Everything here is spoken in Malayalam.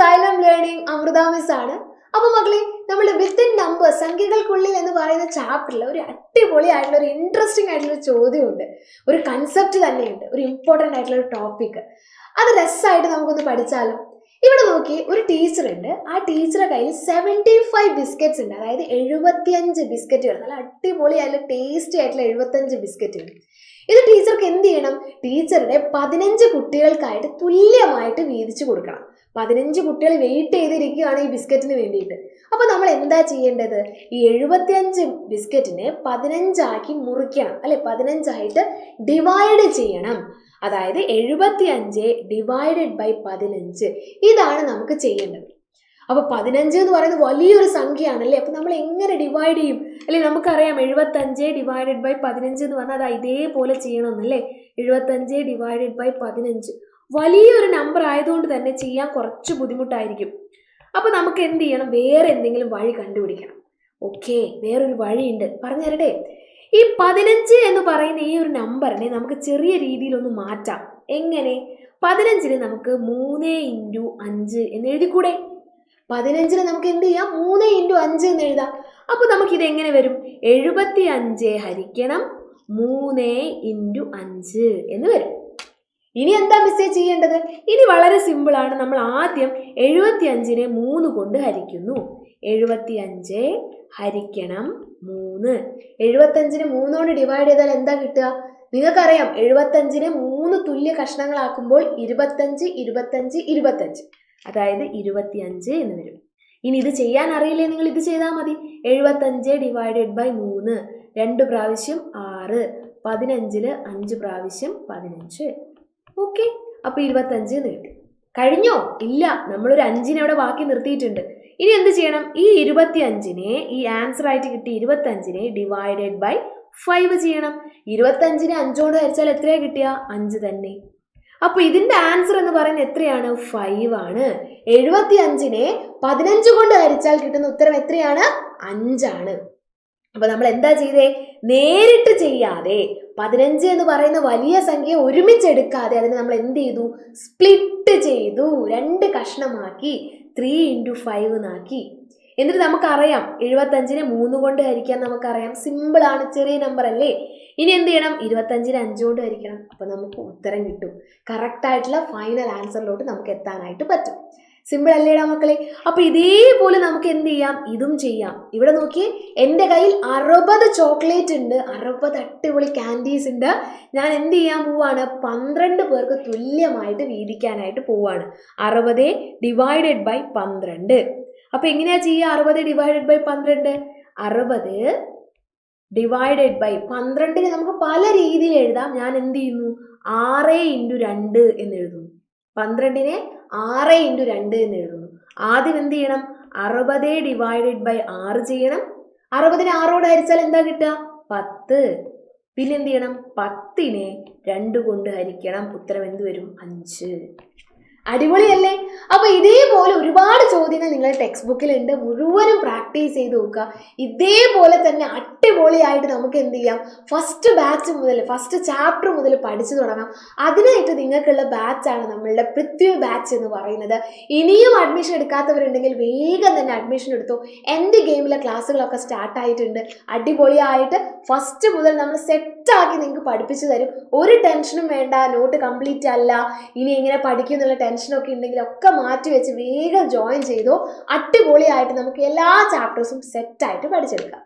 സൈലം ലേണിംഗ് അമൃത മിസ് ആണ്. അപ്പോൾ മക്കളെ, നമ്മൾ വിത്തിൻ നമ്പർ സംഖ്യകൾക്കുള്ളിൽ എന്ന് പറയുന്ന ചാപ്റ്ററിൽ ഒരു അടിപൊളിയായിട്ടുള്ള ഒരു ഇൻട്രസ്റ്റിംഗ് ആയിട്ടുള്ള ചോദ്യമുണ്ട്. ഒരു കൺസെപ്റ്റ് തന്നെയുണ്ട്, ഒരു ഇമ്പോർട്ടൻ്റ് ആയിട്ടുള്ള ഒരു ടോപ്പിക്. അത് രസമായിട്ട് നമുക്കൊന്ന് പഠിച്ചാലോ? ഇവിടെ നോക്കി, ഒരു ടീച്ചർ ഉണ്ട്. ആ ടീച്ചറുടെ കയ്യിൽ 75 ബിസ്ക്കറ്റ്സ് ഉണ്ട്. അതായത് 75 ബിസ്ക്കറ്റുകൾ, നല്ല അടിപൊളിയായിട്ടുള്ള ടേസ്റ്റി ആയിട്ടുള്ള 75 ബിസ്ക്കറ്റുകൾ. ഇത് ടീച്ചർക്ക് എന്ത് ചെയ്യണം? ടീച്ചറുടെ 15 കുട്ടികൾക്കായിട്ട് തുല്യമായിട്ട് വീതിച്ചു കൊടുക്കണം. 15 കുട്ടികൾ വെയിറ്റ് ചെയ്തിരിക്കുകയാണ് ഈ ബിസ്ക്കറ്റിന് വേണ്ടിയിട്ട്. അപ്പോൾ നമ്മൾ എന്താ ചെയ്യേണ്ടത്? ഈ 75 ബിസ്ക്കറ്റിനെ 15 ആക്കി മുറിക്കണം, അല്ലെ? 15 ആയിട്ട് ഡിവൈഡ് ചെയ്യണം. അതായത് 75 ഡിവൈഡഡ് ബൈ 15, ഇതാണ് നമുക്ക് ചെയ്യേണ്ടത്. അപ്പോൾ 15 എന്ന് പറയുന്നത് വലിയൊരു സംഖ്യയാണല്ലേ. അപ്പോൾ നമ്മൾ എങ്ങനെ ഡിവൈഡ് ചെയ്യും? അല്ലെ, നമുക്കറിയാം 75 ഡിവൈഡഡ് ബൈ 15 എന്ന് പറഞ്ഞാൽ അത് ഇതേപോലെ ചെയ്യണമെന്നല്ലേ. 75 ഡിവൈഡഡ് ബൈ 15 വലിയൊരു നമ്പർ ആയതുകൊണ്ട് തന്നെ ചെയ്യാൻ കുറച്ച് ബുദ്ധിമുട്ടായിരിക്കും. അപ്പോൾ നമുക്ക് എന്ത് ചെയ്യണം? വേറെ എന്തെങ്കിലും വഴി കണ്ടുപിടിക്കണം. ഓക്കെ, വേറൊരു വഴിയുണ്ട്, പറഞ്ഞു തരട്ടെ. ഈ 15 എന്ന് പറയുന്ന ഈ ഒരു നമ്പറിനെ നമുക്ക് ചെറിയ രീതിയിലൊന്ന് മാറ്റാം. എങ്ങനെ? 15ന് നമുക്ക് 3 × 5 എന്ന് എഴുതിക്കൂടെ? 15ന് നമുക്ക് എന്ത് ചെയ്യാം? 3 × 5 എന്ന് എഴുതാം. അപ്പോൾ നമുക്കിത് എങ്ങനെ വരും? 75 ഹരിക്കണം 3 × 5 എന്ന് വരും. ഇനി എന്താ മിസ്സേ ചെയ്യേണ്ടത്? ഇനി വളരെ സിമ്പിളാണ്. നമ്മൾ ആദ്യം 75നെ 3 കൊണ്ട് ഹരിക്കുന്നു. 75 ഹരിക്കണം 3. 75നെ 3 കൊണ്ട് ഡിവൈഡ് ചെയ്താൽ എന്താ കിട്ടുക? നിങ്ങൾക്കറിയാം, 75നെ 3 തുല്യ കഷ്ണങ്ങളാക്കുമ്പോൾ 25, 25, 25, അതായത് 25 എന്ന് വരും. ഇനി ഇത് ചെയ്യാൻ അറിയില്ലേ? നിങ്ങൾ ഇത് ചെയ്താൽ മതി. 75 ഡിവൈഡഡ് ബൈ 3, 2 പ്രാവശ്യം 6, 15ൽ 5 പ്രാവശ്യം 15. ഓക്കെ, അപ്പോൾ 25 എന്ന് കിട്ടി. കഴിഞ്ഞോ? ഇല്ല, നമ്മളൊരു 5നെ അവിടെ ബാക്കി നിർത്തിയിട്ടുണ്ട്. ഇനി എന്ത് ചെയ്യണം? ഈ 25നെ, ഈ ആൻസർ ആയിട്ട് കിട്ടി 25നെ ഡിവൈഡഡ് ബൈ 5 ചെയ്യണം. 25നെ 5 കൊണ്ട് ഹരിച്ചാൽ എത്രയാണ് കിട്ടുക? 5 തന്നെ. അപ്പോൾ ഇതിന്റെ ആൻസർ എന്ന് പറയുന്നത് എത്രയാണ്? 5 ആണ്. 75നെ 15 കൊണ്ട് ഹരിച്ചാൽ കിട്ടുന്ന ഉത്തരം എത്രയാണ്? 5 ആണ്. അപ്പോൾ നമ്മൾ എന്താ ചെയ്തേ? നേരിട്ട് ചെയ്യാതെ 15 എന്ന് പറയുന്ന വലിയ സംഖ്യ ഒരുമിച്ചെടുക്കാതെ അതിനെ നമ്മൾ എന്ത് ചെയ്തു? സ്പ്ലിറ്റ് ചെയ്തു, 2 കഷ്ണമാക്കി 3 × 5 എന്നാക്കി. എന്നിട്ട് നമുക്കറിയാം 75നെ 3 കൊണ്ട് ഹരിക്കാൻ നമുക്കറിയാം. സിമ്പിളാണ്, ചെറിയ നമ്പർ അല്ലേ. ഇനി എന്ത് ചെയ്യണം? 25നെ 5 കൊണ്ട് ഹരിക്കണം. അപ്പോൾ നമുക്ക് ഉത്തരം കിട്ടും. കറക്റ്റായിട്ടുള്ള ഫൈനൽ ആൻസറിലോട്ട് നമുക്ക് എത്താനായിട്ട് പറ്റും. സിമ്പിൾ അല്ലേടാ മക്കളെ? അപ്പോൾ ഇതേപോലെ നമുക്ക് എന്ത് ചെയ്യാം? ഇതും ചെയ്യാം. ഇവിടെ നോക്കിയേ, എൻ്റെ കയ്യിൽ 60 ചോക്ലേറ്റ് ഉണ്ട്, 60 അടിപൊളി കാൻഡീസ് ഉണ്ട്. ഞാൻ എന്ത് ചെയ്യാൻ പോവാണ്? 12 പേർക്ക് തുല്യമായിട്ട് വീതിക്കാനായിട്ട് പോവാണ്. 60 ഡിവൈഡഡ് ബൈ 12. അപ്പോൾ എങ്ങനെയാ ചെയ്യുക? 60 ഡിവൈഡഡ് ബൈ 12, 60 ഡിവൈഡഡ് ബൈ 12നെ നമുക്ക് പല രീതിയിൽ എഴുതാം. ഞാൻ എന്ത് ചെയ്യുന്നു? 6 × 2 എന്ന് എഴുതുന്നു. 12നെ 6 × 2 എന്ന് എഴുതുന്നു. ആദ്യം എന്ത് ചെയ്യണം? 60 ഡിവൈഡഡ് ബൈ 6 ചെയ്യണം. 60നെ 6 കൊണ്ട് ഹരിച്ചാൽ എന്താ കിട്ടുക? 10. പിന്നെ എന്ത് ചെയ്യണം? 10നെ 2 കൊണ്ട് ഹരിക്കണം. ഉത്തരം എന്ത് വരും? 5. അടിപൊളിയല്ലേ? അപ്പോൾ ഇതേപോലെ ഒരുപാട് ചോദ്യങ്ങൾ നിങ്ങളുടെ ടെക്സ്റ്റ് ബുക്കിലുണ്ട്. മുഴുവനും പ്രാക്ടീസ് ചെയ്ത് നോക്കുക. ഇതേപോലെ തന്നെ അടിപൊളിയായിട്ട് നമുക്ക് എന്ത് ചെയ്യാം? ഫസ്റ്റ് ബാച്ച് മുതൽ, ഫസ്റ്റ് ചാപ്റ്റർ മുതൽ പഠിച്ചു തുടങ്ങാം. അതിനായിട്ട് നിങ്ങൾക്കുള്ള ബാച്ചാണ് നമ്മളുടെ പൃഥ്വി ബാച്ച് എന്ന് പറയുന്നത്. ഇനിയും അഡ്മിഷൻ എടുക്കാത്തവരുണ്ടെങ്കിൽ വേഗം തന്നെ അഡ്മിഷൻ എടുത്തോ. എൻ്റെ ഗെയിമിലെ ക്ലാസ്സുകളൊക്കെ സ്റ്റാർട്ടായിട്ടുണ്ട്. അടിപൊളിയായിട്ട് ഫസ്റ്റ് മുതൽ നമ്മൾ സെറ്റാക്കി നിങ്ങൾക്ക് പഠിപ്പിച്ചു തരും. ഒരു ടെൻഷനും വേണ്ട. നോട്ട് കംപ്ലീറ്റ് അല്ല, ഇനി എങ്ങനെ പഠിക്കും എന്നുള്ള ടെൻഷനൊക്കെ ഉണ്ടെങ്കിൽ ഒക്കെ മാറ്റി വെച്ച് വേഗം ജോയിൻ ചെയ്തോ. അടിപൊളിയായിട്ട് നമുക്ക് എല്ലാ ചാപ്റ്റേഴ്സും സെറ്റായിട്ട് പഠിച്ചെടുക്കാം.